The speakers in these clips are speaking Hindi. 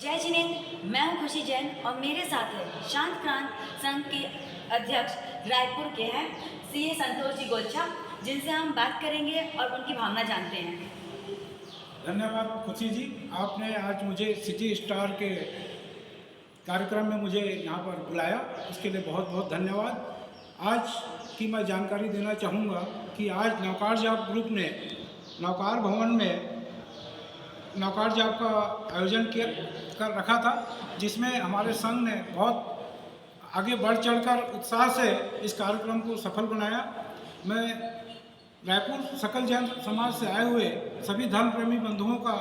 जय जिनेंद्र, मैं हूं खुशी जैन और मेरे साथ है शांत क्रांत संघ के अध्यक्ष रायपुर के हैं सीए संतोष जी गोलछा, जिनसे हम बात करेंगे और उनकी भावना जानते हैं। धन्यवाद खुशी जी, आपने आज मुझे सिटी स्टार के कार्यक्रम में मुझे यहाँ पर बुलाया, इसके लिए बहुत बहुत धन्यवाद। आज की मैं जानकारी देना चाहूँगा कि आज नौकार जाप ग्रुप ने नौकार भवन में नौकार जाप का आयोजन कर रखा था, जिसमें हमारे संघ ने बहुत आगे बढ़ चढ़कर उत्साह से इस कार्यक्रम को सफल बनाया। मैं रायपुर सकल जैन समाज से आए हुए सभी धर्म प्रेमी बंधुओं का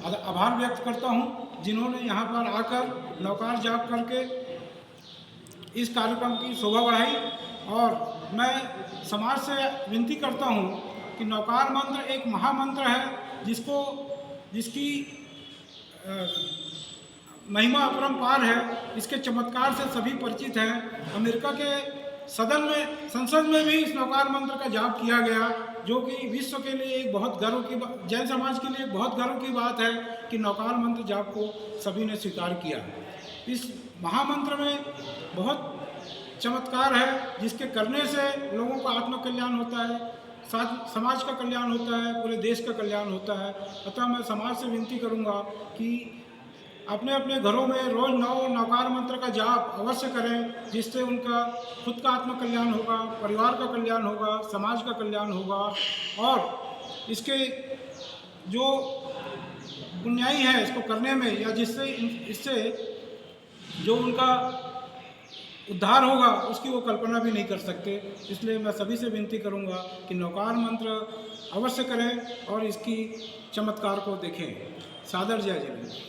आभार व्यक्त करता हूं, जिन्होंने यहां पर आकर नौकार जाप करके इस कार्यक्रम की शोभा बढ़ाई। और मैं समाज से विनती करता हूं कि नौकार मंत्र एक महामंत्र है, जिसकी महिमा अपरंपार है। इसके चमत्कार से सभी परिचित हैं। अमेरिका के संसद में भी इस नौकार मंत्र का जाप किया गया, जो कि विश्व के लिए एक बहुत गर्व की जैन समाज के लिए एक बहुत गर्व की बात है कि नौकार मंत्र जाप को सभी ने स्वीकार किया। इस महामंत्र में बहुत चमत्कार है, जिसके करने से लोगों का आत्म कल्याण होता है, समाज का कल्याण होता है, पूरे देश का कल्याण होता है। अतः मैं समाज से विनती करूंगा कि अपने अपने घरों में रोज नौकार मंत्र का जाप अवश्य करें, जिससे उनका खुद का आत्म कल्याण होगा, परिवार का कल्याण होगा, समाज का कल्याण होगा। और इसके जो पुण्याई है इसको करने में, या इससे जो उनका उद्धार होगा उसकी वो कल्पना भी नहीं कर सकते। इसलिए मैं सभी से विनती करूंगा कि नौकार मंत्र अवश्य करें और इसकी चमत्कार को देखें। सादर जय जिनेंद्र।